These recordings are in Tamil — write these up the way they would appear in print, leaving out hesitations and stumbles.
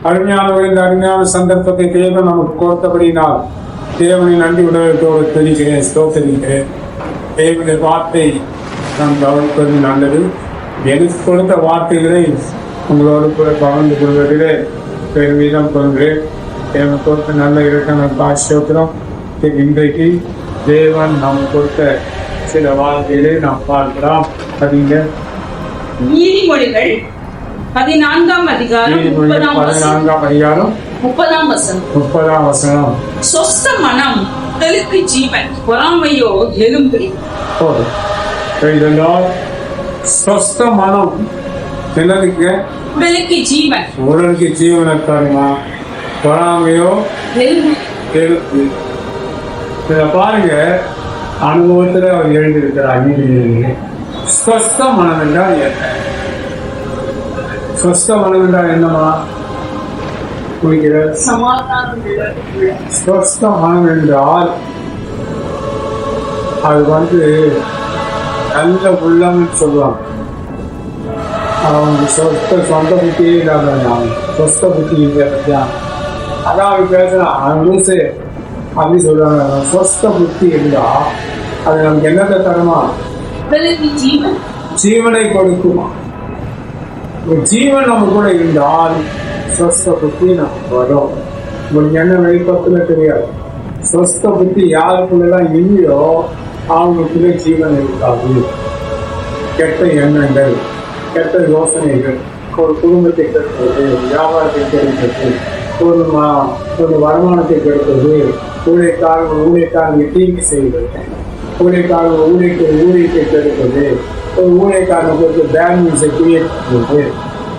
அருமையான இந்த அருமையான சந்தர்ப்பத்தை தேவன் நமக்கு கொடுத்தபடினால் தேவனை நன்றி உணர்வோடு தெரிகிறேன், ஸ்தோத்திரிக்கிறேன். தேவனுடைய வார்த்தை நாம் கவனிப்பது நல்லது. எனக்கு கொடுத்த வார்த்தைகளை உங்களோடு கூட பகிர்ந்து கொள்வதிலே பெருமிதம் கொள்கிறேன். தேவன் கொடுத்த நல்ல இலக்கணம் ஆசியோத்திரம். இன்றைக்கு தேவன் நாம் கொடுத்த சில வார்த்தைகளை நாம் பார்க்கலாம். அறிஞர் நீதிமொழிகள் 14ஆம் அதிகாரம் 30ஆம் வசனம். சொஸ்த மனம் உடலுக்கு ஜீவன், பொறாமையோ எலும்பு. சொஸ்த மனம் என்னதுக்கு? உடலுக்கு ஜீவன். உடலுக்கு ஜீவனக்காரமா, பொறாமையோ எலும்பு. இத பாருங்க, அனுபவத்துல அவர் எழுதியிருக்கிறார். ஸ்வஸ்த மனம் என்றால் என்ன? ஸ்வஸ்த மனம் என்றால் என்னமா? ஸ்வஸ்த மனம் என்றால் அது நல்ல உள்ளம்னு சொல்லுவாங்க. அவங்க சொந்த புத்தியே இல்லாத சொஸ்த புத்தி இல்லை. அதான் அவங்க பேசுறான் லூசு அப்படி சொல்றாங்க. சொஸ்த புத்தி இருந்தா அது நமக்கு என்னத்தை தருமா? ஜீவனை கொடுக்குமா? ஜீவன் நம்ம கூட இருந்தால் சொஸ்த புத்தி நமக்கு வரும். உங்களுக்கு என்ன வெளிப்பத்துல தெரியாது. சொஸ்த புத்தி யாருக்குள்ளதான் இல்லையோ அவங்களுக்குள்ளே ஜீவன் இருக்காது. கெட்ட எண்ணங்கள், கெட்ட யோசனைகள், ஒரு குடும்பத்தை கெடுப்பது, வியாபாரத்தை கெடுப்பது, ஒரு வருமானத்தை கெடுப்பது, ஊழியக்காரங்க தீங்கு செய்வது, ஊழியத்தை கெடுப்பது, ஒரு ஊழியக்காரனுக்கு பேட் நியூஸை கிரியேட் பண்ணுவது,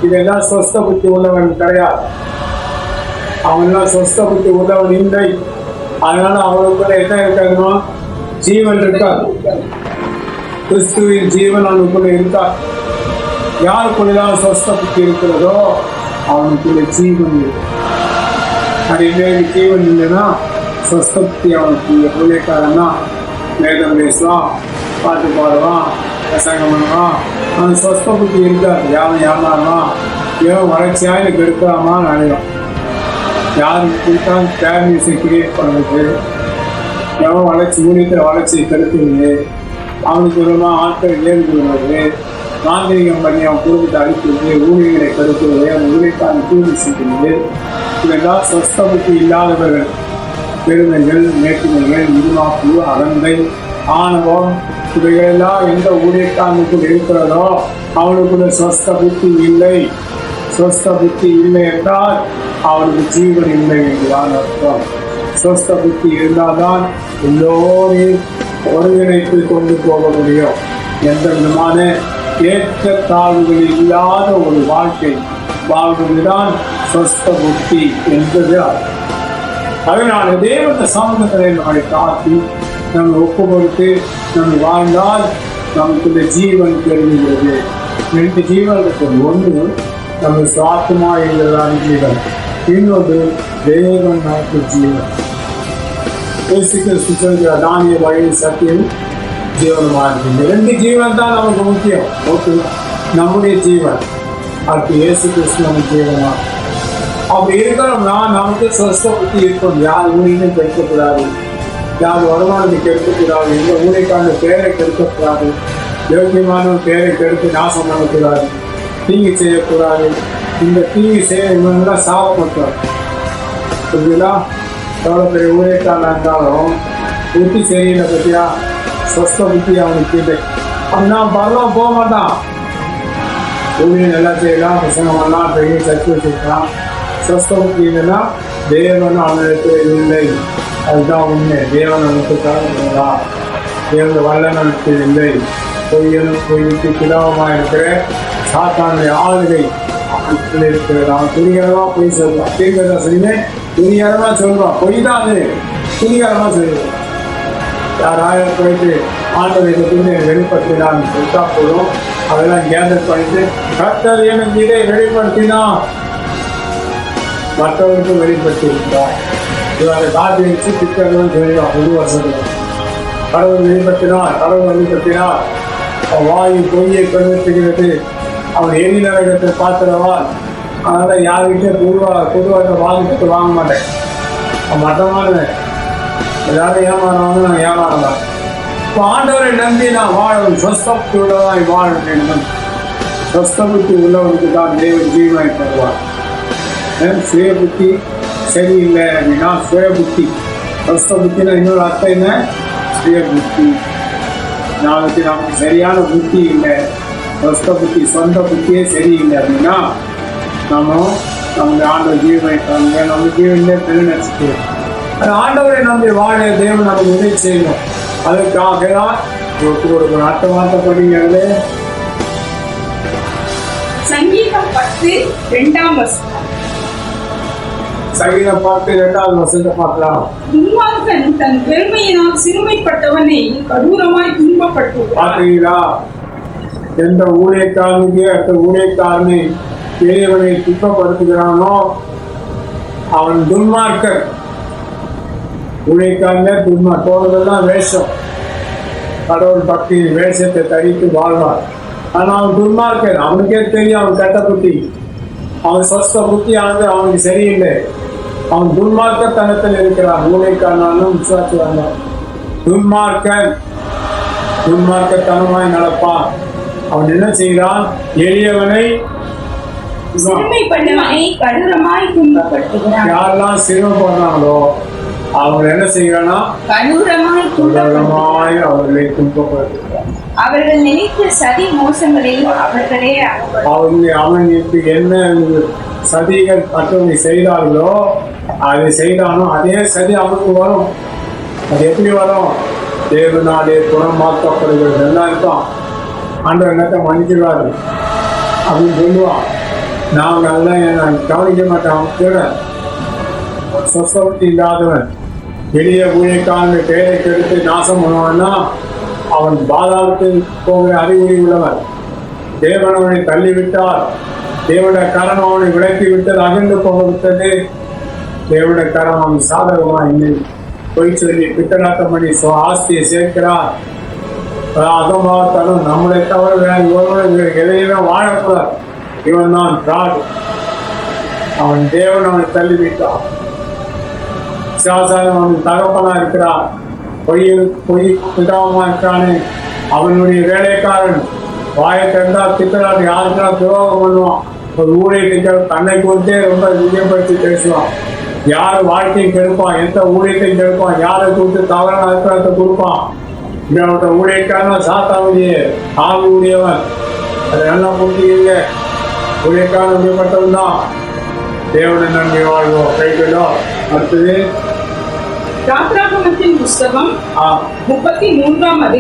இதெல்லாம் சொஸ்த புத்தி உள்ளவன் கிடையாது. அவன்லாம் சொஸ்த புத்தி உள்ளவன் இல்லை. அதனால அவனுக்குள்ள என்ன இருக்காதுன்னா ஜீவன் இருக்காது. கிறிஸ்துவின் ஜீவன் அவனுக்குள்ள இருக்காது. யாருக்குள்ளதான் சொஸ்த புத்தி இருக்கிறதோ அவனுக்குள்ள ஜீவன் இருக்கு. நிறைய ஜீவன் இல்லைன்னா சொஸ்த புத்தி அவனுக்கு ஊழியக்காரன்னா வேதம் பேசுவான், பாட்டு பாடுவான், பிரசங்கம் பண்ணுவான். அவன் சொஸ்த புத்தி இருக்காது. யாரும் ஏமாறுவான், ஏன் வளர்ச்சியாக கெடுக்கலாமா நினைவான். யாருக்கு கொடுத்தாலும் ஃபேமிலிஸை கிரியேட் பண்ணுறது, எவன் வளர்ச்சியை கெடுக்கிறது, அவனுக்கு விதமாக ஆட்கள் ஏற்படுவது, மாந்திரிகம் பண்ணி அவன் குடும்பத்தை அழிக்கிறது, ஊழியர்களை கெடுக்கிறது, அவன் ஊழியக்காரன் தூய்மை செய்கிறது. இதெல்லாம் சொஸ்த புத்தி இல்லாதவர்கள். பெருமைகள், மேட்டுமைகள், இருமாப்பு, அகந்தை, ஆணவம், இவைகளெல்லாம் எந்த ஊழியக்காரனுக்குள் இருக்கிறதோ அவனுக்குள்ள சொஸ்த புத்தி இல்லை. சொஸ்த புத்தி இல்லை என்றால் அவனுக்கு ஜீவன் இல்லை என்றுதான் அர்த்தம். சொஸ்த புத்தி இருந்தால்தான் எல்லோரையும் ஒருங்கிணைத்து கொண்டு போக முடியும். எந்த விதமான ஏற்ற தாழ்வுகள் இல்லாத ஒரு வாழ்க்கை வாழ்வதுதான் சொஸ்த புத்தி என்பது அர்த்தம். அதனால தேவன சமூகங்களை நம்மை காட்டி நம்ம ஒப்பு கொடுத்து நம்ம வாழ்ந்தால் நமக்குள்ள ஜீவன் தெரிகிறது. 2 ஜீவன் இருக்கிறது. ஒன்று நம்ம சுவாத்தமா இருக்கிறதான ஜீவன், இன்னொரு தேவன் நமக்கு ஜீவன். தானிய வழி சத்தியம் ஜீவனமா இருக்கு. 2 ஜீவன் தான் நமக்கு முக்கியம். ஓகே, நம்முடைய ஜீவன் அது இயேசு கிறிஸ்து நமக்கு ஜீவனா. அப்படி இருக்கணும்னா நமக்கு சொஸ்த புத்தி இருக்கணும். யார் ஊழியையும் கெடுக்கக்கூடாது, யார் வருமானத்தை கெடுக்கக்கூடாது, எந்த ஊழியக்கான பேரை கெடுக்கக்கூடாது, யோக்கியமான பேரை கெடுத்து நாசம் பண்ணக்கூடாது, தீங்கு செய்யக்கூடாது. இந்த தீங்கு செய்ய இவங்கெல்லாம் சாபப்பட்டார். இப்படிலாம் எவ்வளோ பெரிய ஊழியக்காரனாக இருந்தாலும் புத்தி சரியில்லை பற்றியா, சொஸ்த புத்தி அவனுக்கு இல்லை. அப்படின்னா பரவாயில்ல போக மாட்டான். ஊழியம் நல்லா செய்யலாம், பிரசங்கம் பண்ணலாம், பெரிய சர்ச்சை வச்சுக்கலாம். சொஸ்த புத்தி இல்லைன்னா தேவன் அவனுக்கு இல்லை. அதுதான் உண்மை. தேவன் அவனுக்கு தரா, தேவன் வல்லனுக்கு இல்லை. பொய்யுக்கு பிதாவமாக இருக்கிற சாத்தானுடைய ஆளுகை அவனுக்குள்ள இருக்கிறது. அவன் துணிகரமா பொய் சொல்றான். தீர்க்கதா சொல்லுமே துணிகரமா சொல்றான். பொய் தான் அது, துணிகரமா சொல்லுவான். யாராவது போயிட்டு ஆண்டவரை பற்றி வெளிப்படுத்தினான் சொல்லிட்டா போதும். அதெல்லாம் கேதர் பண்ணிட்டு கர்த்தர் எனக்கு இதை வெளிப்படுத்தினா மற்றவர்களுக்கும் வெளிப்படுத்தி இருக்கிறார். இவரை காட்டி வச்சு திட்டங்களும் தெரியும். புது வருஷத்துல கடவுள் வெளிப்படுத்தினார். வாயு பொய்யை கருத்துகிறது. அவன் எரி நரகத்தை பார்க்கிறவால் அதனால் யாருக்கிட்டே பொதுவாக வாங்கிட்டு வாங்க மாட்டேன். மட்டமான எல்லாரும் ஏமாறுவாங்க, நான் ஏமாறலாம். இப்போ ஆண்டவரை நம்பி நான் வாழணும், சொஸ்தபுத்தியுள்ளதாய் வாழ வேண்டும். சொஸ்தபுத்தி உள்ளவனுக்கு தான் தேவன் ஜீவனை தருவார். சுய புத்தி சரியில்லை அப்படின்னா சுய புத்தி, சொஸ்தபுத்தினா இன்னொரு அர்த்தம் என்ன? சுய புத்தி. நாளைக்கு நமக்கு சரியான புத்தி இல்லை, சொஸ்த புத்தி, சொந்த புத்தியே சரியில்லை அப்படின்னா நம்ம ஆண்டவர் ஜீவனை தருங்க. நம்ம ஜீவனே பெருநடிச்சு அது ஆண்டவரை நம்பி வாழ தேவன் நமக்கு உதவி செய்யணும். அதற்காக தான் ஒரு அர்த்தமாக்கப்படிங்கிறது. சங்கீதம் 10:2 சங்கீதம் 10:2 பார்க்கலாம். துன்மார்க்கன் தன் பெருமையினால் சிறுமைப்பட்டவனை கடூரமாய் துன்பப்பட்டு பார்த்தீங்களா? எந்த ஊழியக்காரனுக்கு அந்த ஊழியக்காரனை பெரியவனை துன்பப்படுத்துகிறானோ அவன் துன்மார்க்கன். ஊழியக்காரனே தோணுதெல்லாம் வேஷம், கடவுள் பக்தியின் வேஷத்தை தரித்து வாழ்வார். ஆனால் அவன் துன்மார்க்கன். அவனுக்கே தெரியும் அவன் கெட்ட புத்தி, அவன் சொஸ்த புத்தியானது அவனுக்கு சரியில்லை. அவன் துன்மார்க்கத்தனத்தில் இருக்கிறான். ஊழியக்காரனாலும் விசுவாசிவாங்க. துன்மார்க்கத்தனமாய் நடப்பான். அவன் என்ன செய்கிறான்? எளியவனை யாரெல்லாம் சிரமப்படுறாங்களோ அவங்க என்ன செய்யறானா? கடூரமாய் அவர்களை துன்பப்படுத்துகிறான். அவர்கள் நினைத்த சதி மோசங்களில் அவர்களே அவன் என்ன சதிகள் மற்றவங்க செய்தார்களோ அதை செய்தானோ அதே சதி அவனுக்கு வரும். அது எப்படி வரும்? தேவனாலே குணமாக்கப்படுகிறது. எல்லாம் இருக்கான். ஆண்டவர் என்னத்தை மன்னிக்கிறாரு அப்படின்னு சொல்லுவான். நான் நல்லா கவனிக்க மாட்டேன். அவன் கூட சொசைட்டி இல்லாதவன் பெரிய ஊழியக்காரன் பேரை கெடுத்து நாசம் பண்ணுவான்னா அவன் பாதாளத்தில் போகிற அறிகுறி உள்ளவன். தேவன் அவனை தள்ளிவிட்டார். தேவனுடைய கரம் அவனை விலக்கி விட்டது, அகன்று போக விட்டது. தேவனுடைய கரம் அவன் சாதகமா இல்லை. பொய் சொல்லி பித்தனாட்டம் பண்ணி ஆஸ்தியை சேர்க்கிறார். அகமாகத்தாலும் நம்மளை தவிர எதையுமே வாழக்கூடாது. இவன் தான் பிராட். அவன் தேவன் அவனை தள்ளிவிட்டான். விசுவாசாரம் அவன் தகப்பனா இருக்கிறான். பொய் பிதாவமா இருக்கானே அவனுடைய வேலைக்காரன். வாயை கண்டா திட்டரான், யாருக்கெல்லாம் துரோகம் பண்ணுவான். ஒரு ஊழியத்தை தன்னை குறித்தே ரொம்ப விஜயப்படுத்தி பேசுவான். யார் வாழ்க்கையை கெடுப்பான், எந்த ஊழியத்தையும் கெடுப்பான், யாரை குறித்து தவறான அபிப்பிராயத்தை கொடுப்பான். இப்படிப்பட்ட ஊழியக்காரன் சாத்தாவுடைய ஆவி உடையவன். அது நல்லா புரிஞ்சுக்கீங்க. ஊழியக்காரன் அப்படிப்பட்டவன் தான். தேவனை நம்பி வாழ்வோம். கைகளோ அடுத்தது யாத்ராகமத்தின் புஸ்தகம் 33 19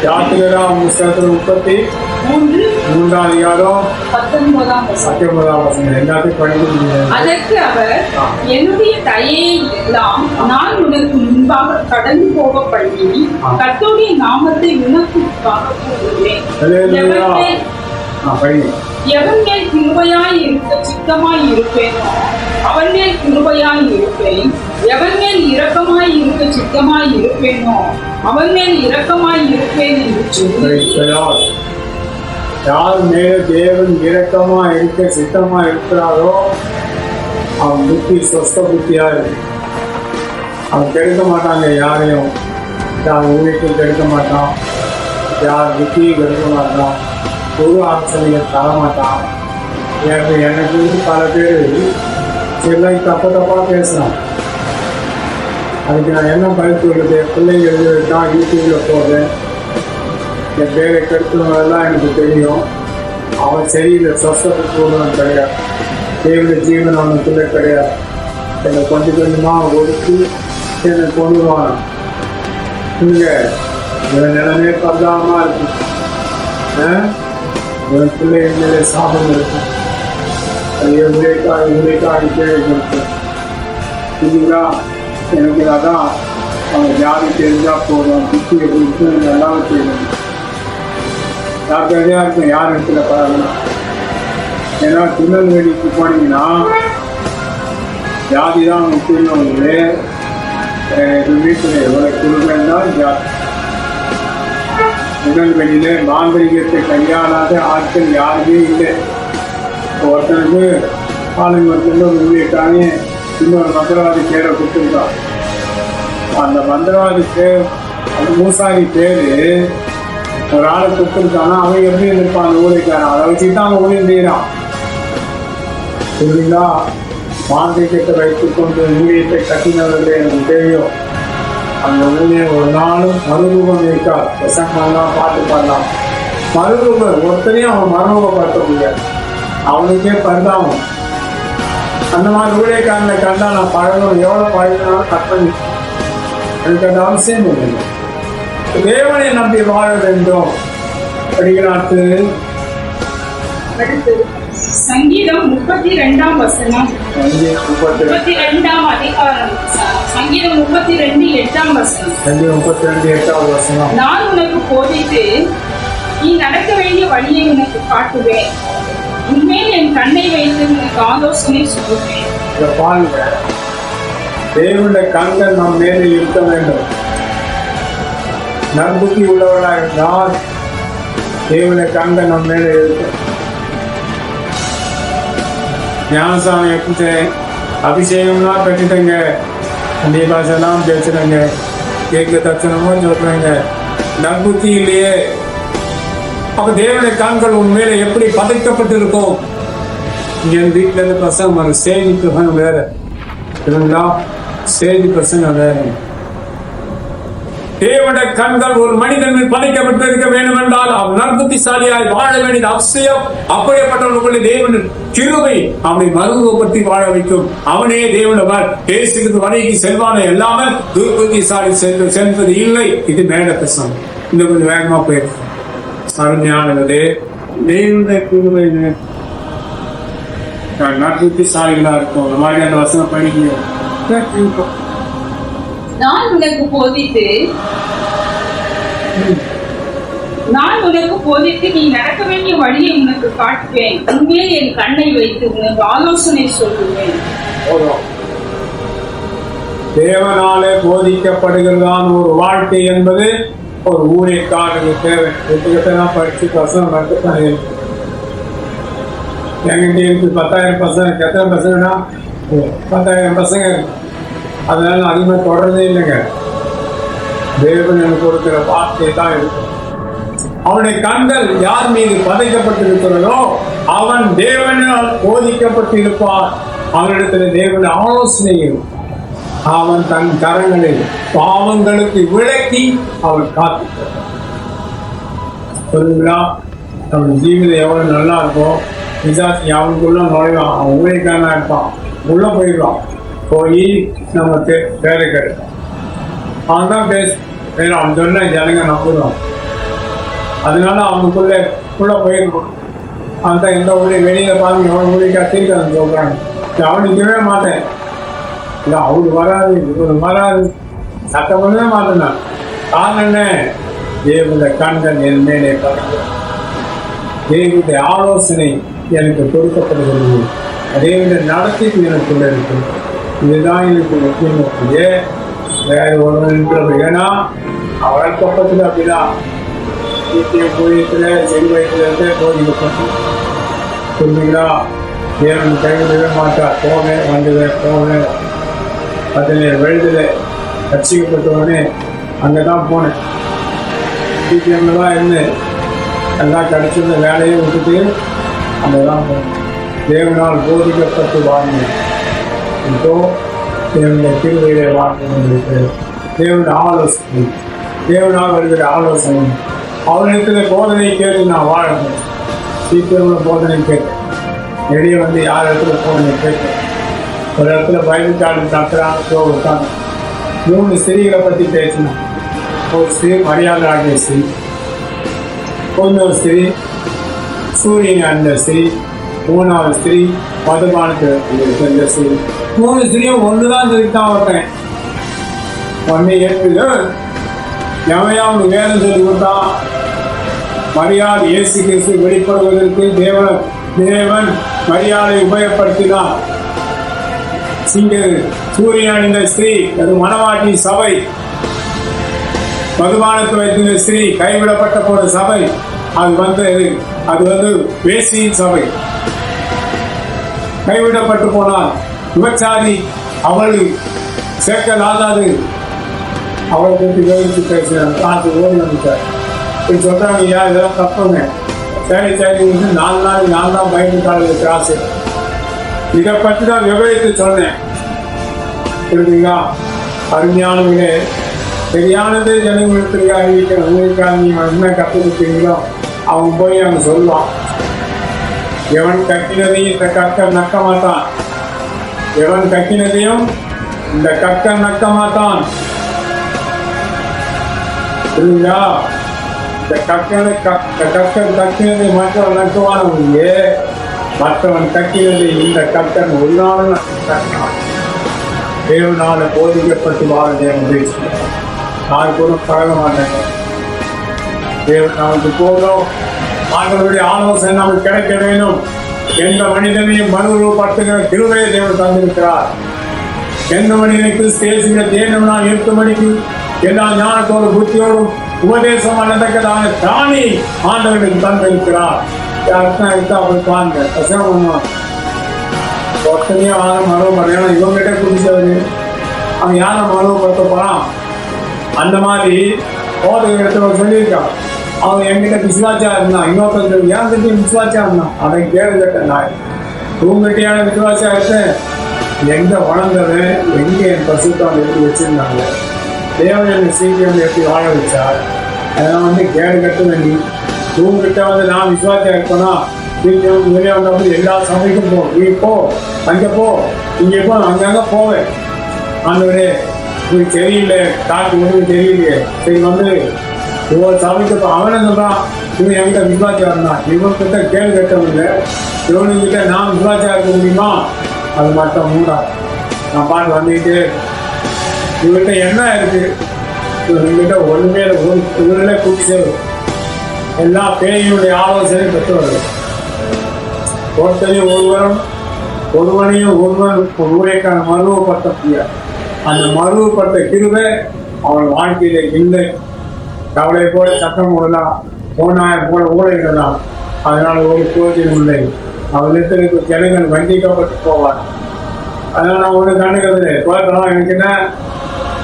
யாத்திராகம புஸ்தகத்தில் 33 அதிகாரம் 19 எல்லாத்தையும் படிக்க. அதற்கு அவர், என்னுடைய தயையை எல்லாம் நான் உனக்கு முன்பாக கடந்து போக பண்ணி கர்த்தருடைய நாமத்தை உனக்கு கூறுகிறேன். எவன் மேல் கிருபையாய் இருக்க சித்தமாய் இருப்பேனோ அவன் மேல் கிருபையாய் இருப்பேன். எவன் மேல் இரக்கமாய் இருக்க சித்தமாய் இருப்பேனோ அவன் மேல் இரக்கமாய் இருப்பேன் என்று சொல்லி. யார் மேல தேவன் இரக்கமா இருக்க சித்தமா இருக்கிறாரோ அவன் புத்தி சொஸ்த புத்தியா இருக்கு. அவன் கெடுக்க மாட்டாங்க யாரையும். யார் ஊழியத்தில் கெடுக்க மாட்டான், யார் புத்தியும் கெடுக்க மாட்டான், பொது ஆலோசனைகள் தரமாட்டான். எனக்கு பல பேர் சில தப்பாக பேசுகிறான். அதுக்கு நான் என்ன பதில் சொல்றது? பிள்ளைங்க எழுதிட்டான், யூடியூப்ல போடுறேன். என் பேரை கெடுத்தவங்கெல்லாம் எனக்கு தெரியும். அவன் சரியில்லை, சொசத்துக்கு போடுவான் கிடையாது. தேவையான ஜீவன் அவனுக்குள்ளே கிடையாது. என்னை கொஞ்சம் கொஞ்சமாக ஒடுக்கி என்னை கொண்டுவான். இங்கே இவன் நிலைமையே பரிதாபமாக இருக்கும். இவன் பிள்ளைகள் மேலே சாபம் இருக்கும். அது உடைக்காய் கேள்வி இல்லைங்களா? எனக்கு அதான் அவன் ஜாதி தெரிஞ்சால் போதும், புத்தியை கொடுத்து எல்லாமே செய்யணும். யார் கதையாக இருக்கும், யார் இடத்துல பழகணும். ஏன்னா திருநெல்வேலிக்கு போனீங்கன்னா ஜாதி தான் முக்கியம். வீட்டில் எவ்வளோ குடும்பம் தான் ஜாதி. திருநெல்வேலியில மாந்திரிகத்தை கையாளாத ஆட்கள் யாருமே இல்லை. ஒருத்தனுக்கு ஆளுங்களுக்கு ஊழியக்கானே இன்னொரு மந்திரவாதி பேரை கொடுத்துருக்கான். அந்த மந்திரவாதி பேர், அந்த மூசாரி பேரு ஒரு ஆளை கொடுத்துருக்கானா, அவன் எப்படி இருப்பான் அந்த ஊழியக்காரன், அதை வச்சுதான் அவன் ஊழியம் செய்யறான். புரியுதா? மாந்திரிகத்தை வைத்துக் கொண்டு ஊழியத்தை கட்டினவர்களே எனக்கு தெரியும். அந்த ஊழியம் ஒரு நாளும் மறுரூபம் இருக்காது. பிரசங்கம்லாம் பாட்டு பாடலாம், மறுரூபம் ஒருத்தரையும் அவன் மறுரூபப்படுத்த முடியாது. அவனுக்கே பரிதாபம். அந்த மாதிரி ஊழியக்காரனை கண்டா நான் பழகணும், எவ்வளோ பழகினாலும் கற்பனை எனக்கு அந்த அவசியம் இல்லை. தேவனை நம்பி வாழ வேண்டும். படிக்கிறாத்து சங்கீதம் 32 வசனம், 32 அதிகாரம், சங்கீதம் 32 8 வசனம். 32 8 வசனம். நான் உனக்கு போதித்து நீ நடக்க வேண்டிய வழியை உனக்கு காட்டுவேன், உண்மையில் என் கண்ணை வைத்து உனக்கு ஆலோசனை சொல்லுவேன். பாருங்க, தேவனுடைய கண்கள் நம் மேலே இருக்க வேண்டும். நற்புத்தி உள்ளவர்களாக இருந்தால் தேவனுடைய கண்கள் நம் மேலே இருக்கும். ஞானசாமி எப்படி அபிஷேகம்லாம் பெற்றுட்டேங்க, அந்நிய பாஷெல்லாம் பேசுறேங்க, கேட்க தட்சணமோ சொல்றேங்க, நற்புத்தி இல்லையே. அப்ப தேவனுடைய கண்கள் உன் மேல எப்படி பதைக்கப்பட்டு இருக்கும்? என் வீட்டுல இருந்து பசங்க ஸ்டேஜ் பசங்க வேற இருந்தா, ஸ்டேஜ் பசங்க வேற. தேவனுடைய கண்கள் ஒரு மனிதன் மேல் பதைக்கப்பட்டு இருக்க வேண்டும் என்றால் அவன் நற்புத்திசாலியாய் வாழ வேண்டியது அவசியம். அப்படிப்பட்டவர்களுக்குள்ளே தேவன் கிருபை அவனை மறுரூபப்படுத்தி வாழ வைக்கும். அவனே தேவனவர் பேசுகிறது வரைக்கு செல்வானே இல்லாமல் துர்புத்திசாலி செல்வது இல்லை. இது மேல பேசணும். இந்த கொஞ்சம் வேகமா போயிருக்கு. அருமையானது தேவனுடைய கிருபை நற்புத்திசாலிகளா இருக்கும். அந்த மாதிரி அந்த வசனம் படிக்கணும். நான் உனக்கு போதித்து நீ நடக்க வேண்டிய வழியை உனக்கு காட்டுவேன், உண்மையில் என் கண்ணை வைத்து உனக்கு ஆலோசனை சொல்லுவேன். தேவனாலே போதிக்கப்படுகிறதான ஒரு வாழ்க்கை என்பது ஒரு ஊழியக்காரருக்கு தேவை. புத்தகத்தான் படிச்சு பசங்க மட்டும்தான் இருக்கு. என்கிட்ட இருக்கு 10,000 பசங்க. எத்தனை பசங்கன்னா 10,000 பசங்க இருக்கு. அதனால அதிகமாக தொடர்றதே இல்லைங்க. தேவன் எனக்கு கொடுக்கிற வார்த்தை தான் இருக்கும். அவனுடைய கண்கள் யார் மீது பதைக்கப்பட்டிருக்கிறதோ அவன் தேவனால் போதிக்கப்பட்டு இருப்பார். அவனிடத்தில் தேவனுடைய ஆலோசனை இருக்கும். அவன் தன் கரங்களில் பாவங்களுக்கு விளக்கி அவன் காத்துக்கிறான். அவன் ஜீவிதம் எவ்வளவு நல்லா இருக்கும். விசாசி அவனுக்குள்ள நுழைவான். அவன் ஊழியக்காரனா இருப்பான், உள்ள போயிடுவான். போய் நம்ம பேரை கிடைக்கும். அவன் தான் பேச அவன் சொன்ன ஜனங்க நம்புவான். அதனால அவனுக்குள்ள போயிருக்கும். அவன் தான் எந்த ஊழிய வெளியில பாருங்க எவ்வளவு ஊழியக்கா தீர்க்க சொல்றாங்க. அவனுக்கவே மாட்டேன், இல்லை அவரு வராது இவரு வராது, சட்டம் பண்ணவே மாட்டேன். காரணம் என்ன? தேவனுடைய கண்கள் என் மேலே படுகிறார். தேவனுடைய ஆலோசனை எனக்கு கொடுக்கப்படுகிறது. தேவனுடைய நடத்திக்கு எனக்குள்ள இருக்கு. இதுதான் எனக்கு முக்கியம். வேற ஒன்று. ஏன்னா அவள் பக்கத்தில் அப்படிதான் வீட்டிய ஊழியத்தில் செல் வயசுலேருந்தே போதிக்கப்பட்டு புரிஞ்சுங்களா? தேவன் கைவிடவே மாட்டார். போவேன் வந்துவேன் போவேன். 17 வயதில் ரட்சிக்கப்பட்டவனே அங்கே தான் போனேன். டிடிஎம்ல தான் இருந்தேன். எல்லாம் கிடைச்சிருந்த வேலையை விட்டுட்டு அங்கே தான் போனேன். தேவனால் போதிக்கப்பட்டு வாழ்ந்தேன். இப்போ தேவனுடைய கிருபையிலே வாழ்க்கை தேவனுடைய ஆலோசனை, தேவனால் வருகிற ஆலோசனை, அவனிடத்தில் போதனை கேட்டு நான் வாழணும். சீக்கிரமில் போதனை கேட்டேன். வெளியே வந்து யார் இடத்துல போதனை கேட்டேன். ஒரு இடத்துல பயந்துட்டாலும் தத்துறாங்க உட்காந்து 3 ஸ்திரீகளை பற்றி பேசினேன். ஒரு ஸ்திரீ மரியாதை ஆகிய ஸ்திரீ, இன்னொரு ஸ்திரீ சூரியன் அந்த ஸ்திரீ, 3வது ஸ்திரீ மதுபானத்துக்கு ஸ்திரீ. 3 ஸ்திரீயும் ஒன்றுதான் சொல்லித்தான் வைப்பேன். ஒன்னே ஏற்று எவையா அவனுக்கு வேதம் சொல்லி கொடுத்தான். மரியாதை இயேசு கிறிஸ்து வெளிப்படுவதற்கு தேவன் மரியாதை உபயோகப்படுத்தினார். சூரியன் அணிந்த ஸ்திரீ அது மணவாட்டி சபை. மதுபானத்தை வைத்திருந்த ஸ்திரீ கைவிடப்பட்ட போன சபை. அது வந்து வேசியின் சபை. கைவிடப்பட்டு போனார். விபச்சாரி அவள் சேர்க்கலாகாது, அவளை பற்றி விவரித்து பேசுகிறார். காசு ஓடி வந்துட்டார். இப்படி சொல்றாங்க, ஐயா இதெல்லாம் தப்புங்க. சரி சரி 4 நாள் நான் தான் பயந்து காலையில் காசு இதை பற்றி தான் விவரித்து சொன்னேன். புரியுதுங்களா? அருமையானவர்களே, சரியானது ஜனங்களுக்கு அறிவிக்க உங்களுக்காக நீங்கள் என்ன கற்றுக்கிட்டீங்களோ அவன் போய் அவன் சொல்லுவான். எவன் கட்டினதையும் இந்த கற்கர் நக்க மாட்டான். எவன் கட்டினதையும் இந்த கற்கர் நக்க மாட்டான். புரியுங்களா? இந்த கற்கர் கட்டினதை மற்றவன் நக்குவானவங்க, மற்றவன் கட்டினதை இந்த கற்கன் ஒரு நாளும் நட்டான். தேவனால போதிக்கப்பட்டு வாழ தேவன் யாரு கூட பழக மாட்டாங்க. தேவன் நமக்கு போதும். ஆண்டவருடைய ஆலோசனை நமக்கு கிடைக்க வேண்டும். எந்த மனிதனையும் மறுரூபப்படுத்துகிற கிருபையை தேவன் தந்திருக்கிறார். எந்த மனிதனை கிறிஸ்து இயேசுவின் தேவனால் 8 மணிக்கு எல்லா ஞானத்தோடு புத்தியோடும் உபதேசம் நடந்ததாக தானே ஆண்டவனுக்கு தந்திருக்கிறார். அர்த்தம் எடுத்து அப்படி பாருங்க. கஷ்டம் ஒருத்தனையும் யாரும் மறுபடியும் இவங்கிட்ட குடிச்சவரு அவன் யாரை மறுபடுத்த போறான். அந்த மாதிரி போதும் எடுத்து சொல்லியிருக்கான். அவன் என்கிட்ட விசுவாச்சா இருந்தான். இன்னொருத்தர் ஏன் கிட்ட விசுவாச்சா இருந்தான். அதை கேள்வி கேட்டேன். நான் உங்ககிட்டயான விசுவாசா இருந்தேன். எங்க வளர்ந்தவன் எங்க என் பசுத்தான் எடுத்து வச்சிருந்தாங்க. தேவன் என்னை சீக்கிரம் எப்படி வாழ வச்சார். அதெல்லாம் கேடு கட்ட வேண்டி உங்ககிட்ட நான் விசுவாசா இருப்பேன்னா சீக்கிரம் வெளியே வந்தபோது எல்லா சமைக்கும் போ, நீ போ, அங்கே போ, இங்கே போ, அங்கங்கே போவேன். ஆண்டவரே உங்களுக்கு தெரியல, காட்டு ஒன்றும் தெரியலையே, சரி வந்து ஒவ்வொரு சமைக்க அவனை சொல்றான். இவன் என்கிட்ட விசுவாசா இருந்தான். இவன்கிட்ட கேள்வி கட்டவில்லை. இவனுங்கிட்ட நான் விசுவாசா இருக்க முடியுமா? அது மட்டும் மூடா. நான் பாட்டு வந்துக்கிட்டு இவன்கிட்ட என்ன இருக்கு? இவன்கிட்ட ஒன்றுமே இவர்களே கூட்டி சேரும். எல்லா பேயினுடைய ஆலோசனை பெற்றவர்கள். ஒருத்தனையும் ஒருவனையும் ஒருவன் ஊரைக்கான மறுவப்பட்ட முடியாது. அந்த மறுவப்பட்ட கிருபை அவன் வாழ்க்கையில இல்லை. கவலை போல சட்டம் போடலாம், போனாயம் போல ஊழையிடலாம். அதனால ஒரு பிரயோஜனம் இல்லை. அவர்களுக்கு ஜனங்கள் வஞ்சிக்கப்பட்டு போவார். அதனால நான் ஒன்று கண்டுக்கிறது குழந்தைலாம் எனக்கு என்ன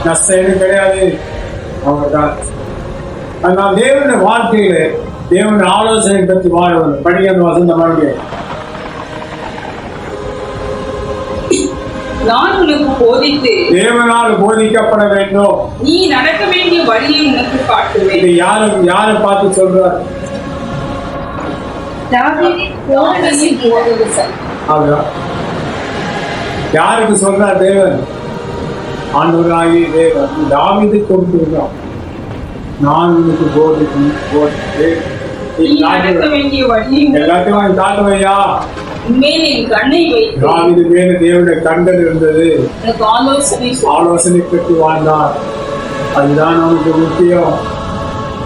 நஷ்டம் எதுவும் கிடையாது. அவங்க தான். அதனால தேவனுடைய வாழ்க்கையில தேவனுடைய ஆலோசனை பற்றி வாழ்வது படிக்கிறது வசந்த வாழ்க்கை. நான் உனக்கு போதித்து தேவனால் போதிக்கப்பட வேண்டும். நீ நடக்க வேண்டிய வழியை உனக்கு காட்டுவேன். இது யாரை பார்த்து சொல்றார்? அதுதான் யாருக்கு சொல்றார்? தேவன், ஆண்டவராகிய தேவன் தாவீது கொடுத்திருக்கான். நான் உனக்கு போதித்து எல்லாத்தையும் காட்டுவையா. தாவீது மேல தேவனுடைய கண்கள் இருந்தது. ஆலோசனை பெற்று வாழ்ந்தார். அதுதான் நமக்கு முக்கியம்.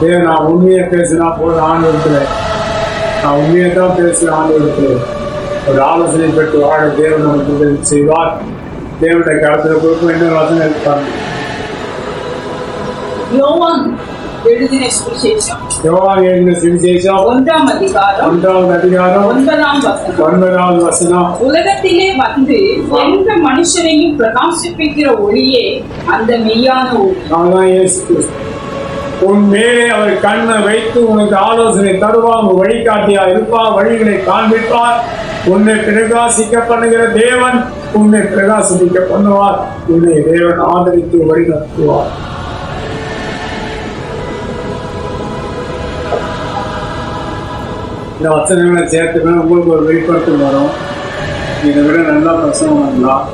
தேவன் நான் உண்மையை பேசினா போது ஆண்டு இருக்கிறேன். நான் உண்மையை தான் பேசுகிற ஆண்டு இருக்கிறேன். ஒரு ஆலோசனை பெற்று வாழ தேவன் நமக்கு உதவி செய்வார். தேவனுடைய கடத்துல கொடுக்கும். என்ன வசனம் இருப்பாங்க? யோவான் எழுதின சுவிசேஷம் 1ஆம் அதிகாரம் 9வது வசனம். உலகத்திலே வந்து எந்த மனுஷனையும் பிரகாசிப்பிக்கிற ஒளியே அந்த மெய்யான ஒளி. அதுதான் இயேசு கிறிஸ்து. உன் மேலே அவர் கண்ணை வைத்து உனக்கு ஆலோசனை தருவார். உன் வழிகாட்டியா இருப்பார். வழிகளை காண்பிப்பார். உன்னை பிரகாசிக்க பண்ணுகிற தேவன் உன்னை பிரகாசிக்க பண்ணுவார். உன்னை தேவன் ஆதரித்து வழி நடத்துவார். இந்த வசனங்களை சேர்த்துக்கணும். உங்களுக்கு ஒரு வெளிப்படுத்தல் வரும். இதை விட நல்லா பிரசவம் பண்ணலாம்.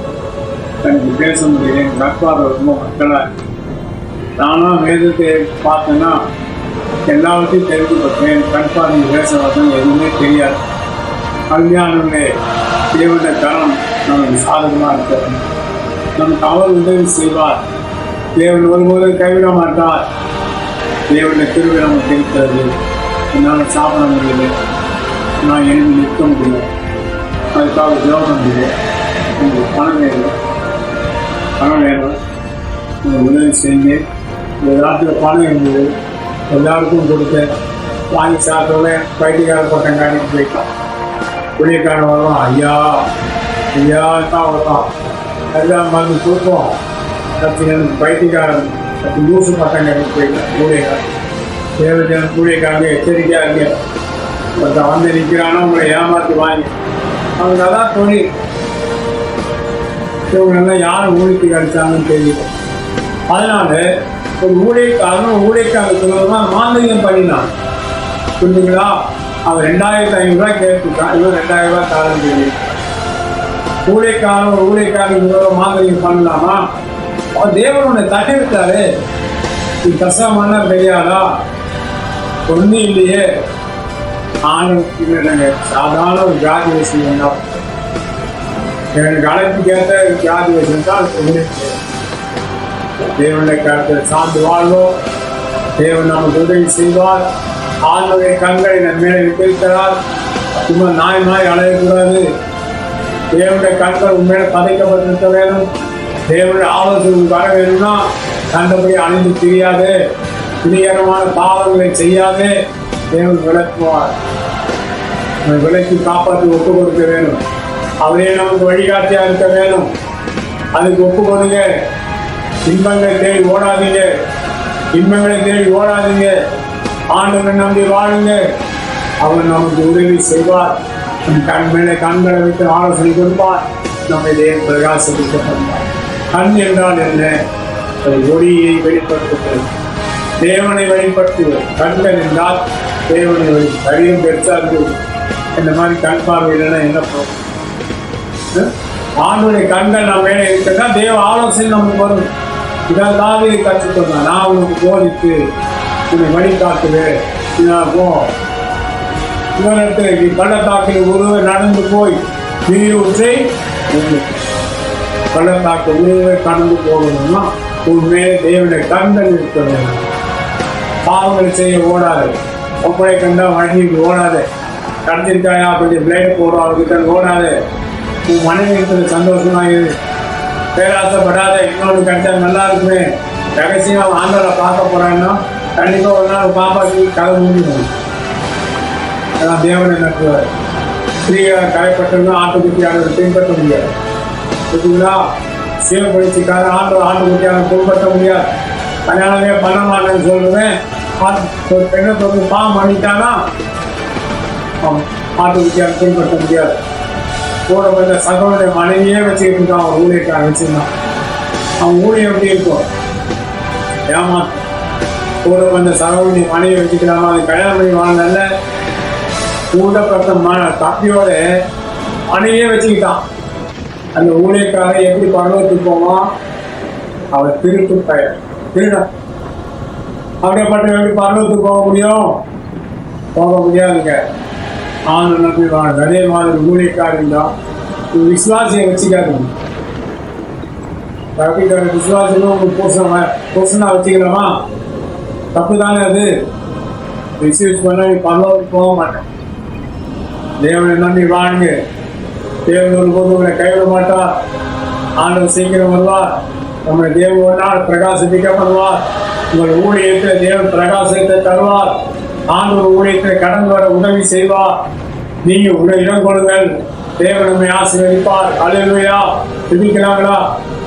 எனக்கு பேச முடியல. எங்கள் கற்பார் ரொம்ப மக்களாக நானும் வேதத்தை பார்த்தேன்னா எல்லாத்தையும் தெரிஞ்சுப்பட்டேன். கற்பார் பேச வசனம் எதுவுமே தெரியாது. கல்யாணமே தேவனுடைய கரம் நமக்கு சாதகமாக இருக்கிறது. நமக்கு அவர் உதவி செய்வார். தேவன் ஒருபோது கைவிட மாட்டார். தேவனுடைய திருவிழா நமக்கு இருக்கிறது. என்னால் சாப்பிட முடியல, நான் எழுதி நிற்க முடியல, அதுக்காக ஜோகம் முடியல. உங்களுக்கு பணம் வேணும், உங்களுக்கு உதவி செய்யுங்க. எல்லாத்துக்கும் பணம் இருந்தது, எல்லாருக்கும் கொடுத்தேன். வாங்கி சாப்பிட்டோன்னே பைத்தியக்கார பட்டம் காணிக்கு போயிட்டான். புளியக்காரன் வருவான், ஐயா ஐயாத்தான் வரலாம் எல்லாம் மருந்து கொடுப்போம். எனக்கு பைத்தியக்காரன் லூசு பசங்க போயிடலாம் கூடைக்காரன் தேவஜன கூடைக்காரங்க எச்சரிக்கையாக இருக்க ஒருத்தன் வந்து நிற்கிறானோ உங்களை ஏமாற்றி வாங்கி அவங்க தான் தொழில். இவங்களெல்லாம் யாரும் ஊழிக்கு கிடைச்சாங்கன்னு தெரியும். அதனால ஒரு ஊழியக்காரன் சொல்லுவதுதான் மாந்திரிகம் பண்ணினான். புரிஞ்சுங்களா? அவன் 2500 கேட்டுட்டான், இவன் 2000 தாரம் தெரியும். ஊழியக்காரன் மாந்திரிகம் பண்ணலாமா? அவன் தேவனுடைய தட்டி விட்டாரு. இது கஷ்டமான பெரியாரா ஒன்றும் இல்லையே. ஆணுங்க சாதாரண ஒரு ஜாதி விஷயம் தான். எனக்கு அழைப்புக்கு ஏற்ற ஜாதி விஷயம் தான் தேவனுடைய கருத்தில் சார்ந்து வாழ்வோம். தேவன் நமக்கு உதவி செய்வார். ஆணுடைய கண்களை நம் மேலே வைத்திருக்கிறார். சும்மா நாய் அழையக்கூடாது. தேவனுடைய கண்கள் உண்மையில பதைக்கப்பட்டிருக்க வேணும். தேவனுடைய ஆலோசனை வர வேணும்னா கண்டபடி அழிந்து தெரியாது. துணிகரமான பாவங்களை செய்யாது. தேவன் விளக்குவார். விலைக்கு காப்பாற்றி ஒப்பு கொடுக்க வேணும். அவரே நமக்கு வழிகாட்டியா இருக்க வேணும். அதுக்கு ஒப்பு கொடுங்க. இன்பங்களை தேடி ஓடாதீங்க. ஆண்டவரை நம்பி வாழுங்க. அவர் நமக்கு உதவி செய்வார். கண் மேலே கண்களை வைத்து ஆலோசனை கொடுப்பார். நம்மை தேவன் பிரகாசிப்பார். கண் என்றால் என்ன? ஒளியை வெளிப்படுத்துகிறது. தேவனை வெளிப்படுத்துவது. கண்கள் என்றால் தேவனை வெளியும் பெருசா இருக்குது. இந்த மாதிரி கண் பார்வையில்னா என்ன போகும்? ஆண்டுடைய கண்கள் நம்ம மேலே இருக்கிறதா தேவ ஆலோசனை நமக்கு வரும். இதற்காக கற்றுக்கொண்டா நான் உனக்கு போதித்து உன்னை வழிகாட்டுவேன். இவருக்கு பள்ளத்தாக்கில் ஒருவர் நடந்து போய் நீரூற்றை பள்ளத்தாக்கு ஒருவர் கடந்து போகணும்னா உண்மையே தேவனுடைய கண்கள் இருக்க வேண்டும். பாவங்கள் செய்ய ஓடாது. ஒப்படை கண்டா வழங்கிட்டு ஓடாது. கடத்திருக்காயா கொஞ்சம் பிளேடு போடுறோம் அவர்கிட்ட ஓடாது. உன் மனைவி இருக்கிறது சந்தோஷமாக பேராசப்படாத. இன்னொன்று கிடைச்சா நல்லா இருக்குமே. ரகசியம் ஆண்டவரை பார்க்க போறாங்கன்னா கண்டிப்பாக ஒரு நாள் பாப்பாக்கு கதை முடியும். அதான் தேவனை நடத்துவார். ஸ்திரீகளை கலைப்பட்டிருந்தா ஆட்டுக்குட்டியாக பின்பற்ற முடியாது. புரியுங்களா? சிவபடிச்சிக்கார ஆட்டுக்குட்டியாக பின்பற்ற முடியாது. கல்யாணமே பண்ண மாட்டேன்னு சொல்லுவேன். ஒரு பெண்ணை தொடர்ந்து பாவம் பண்ணிட்டானா ஆட்டுக்குட்டியாக பின்பற்ற முடியாது. கூட வந்த சகோதரனுடைய மனைவியே வச்சுக்கிட்டு இருக்கான். அவன் ஊழியக்காரன் வச்சுருந்தான். அவன் ஊழியம் எப்படி இருக்கும்? ஏமாற்றம். கூட வந்த சகோதரனுடைய மனைவியை வச்சுக்கலாமா? அது கல்யாணம் பண்ணி வாழல. கூட பிறந்த தப்பியோட மனைவியே வச்சுக்கிட்டான். அந்த ஊழியக்காரன் எப்படி பரலோகத்துக்கு போவான்? அவர் திருட்டு பெயர் திருடன். அப்படியேப்பட்ட எப்படி பரலோகத்துக்கு போக முடியும்? போக முடியாதுங்க. ஆண்டு நம்பி வாங்க. அதே மாதிரி ஊழியக்காரன் தான். விசுவாசியை வச்சுக்காதுங்க. விசுவாசமும் உங்களுக்கு புருஷனா வச்சுக்கலாமா? தப்பு தானே அது. ரிசீவ் பண்ண பரலோகத்துக்கு போக மாட்டேன். தேவனை நம்பி வாங்க. தேவன் ஒருபோது உங்களை கைவிட மாட்டார். ஆண்டவர் சீக்கிரம் வருவார். நம்முடைய தேவன் ஒரு நாள் பிரகாசிப்பிக்கப்படுவார். உங்கள் ஊழியத்தில் தேவன் பிரகாசத்தை தருவார். ஆண்டவர் ஊழியத்தை கடந்து வர உதவி செய்வார். நீங்க உடைய இடம் கொடுங்கள். தேவன் நம்மை ஆசீர்வதிப்பார். அல்லேலூயா. துதிக்கிறாங்களா?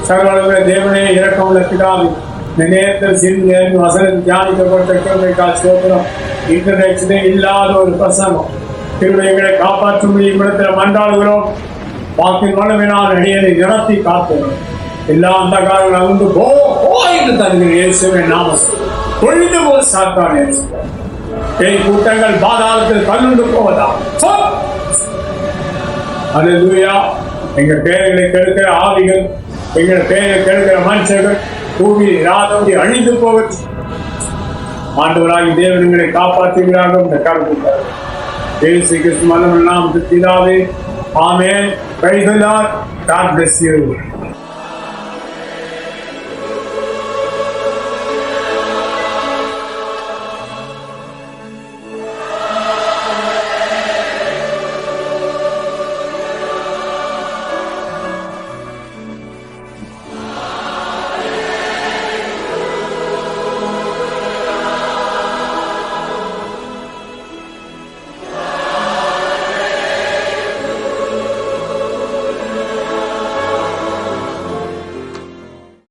சகல தேவனே இரக்கம் உள்ள பிதாவே, இந்த நேரத்தில் சிறிது வசனம் தியானிக்கப்பட்ட ஸ்தோத்திரம். இன்டர்நெட் இல்லாத ஒரு பிரசங்கம் திருவிடைகளை காப்பாற்றும் இடத்தில் மன்றாடுகிறோம். வாக்கின் வளவினால் அடியனை நிரப்பி காத்துகிறோம். எல்லா அந்த காரணங்கள் அகுந்து என்று தருகிற இயேசுவின் நாமத்தில் கொழுந்து போல் சாத்தானே. பேய் கூட்டங்கள் பாதாளத்தில் கல்லுண்டு போவதா? அல்லேலூயா. எங்கள் பேர்களை கெடுக்கிற ஆவிகள், எங்கள் பேரை கெடுக்கிற மனுஷர்கள் பூமி ராதவதி அழிந்து போவது. ஆண்டவராகி தேவனங்களை காப்பாற்றுகிறார்கள். இந்த கருத்து இயேசு கிறிஸ்து மரணம் நாமத்தில் பிதாவே. ஆமென். Praise the Lord. God bless you.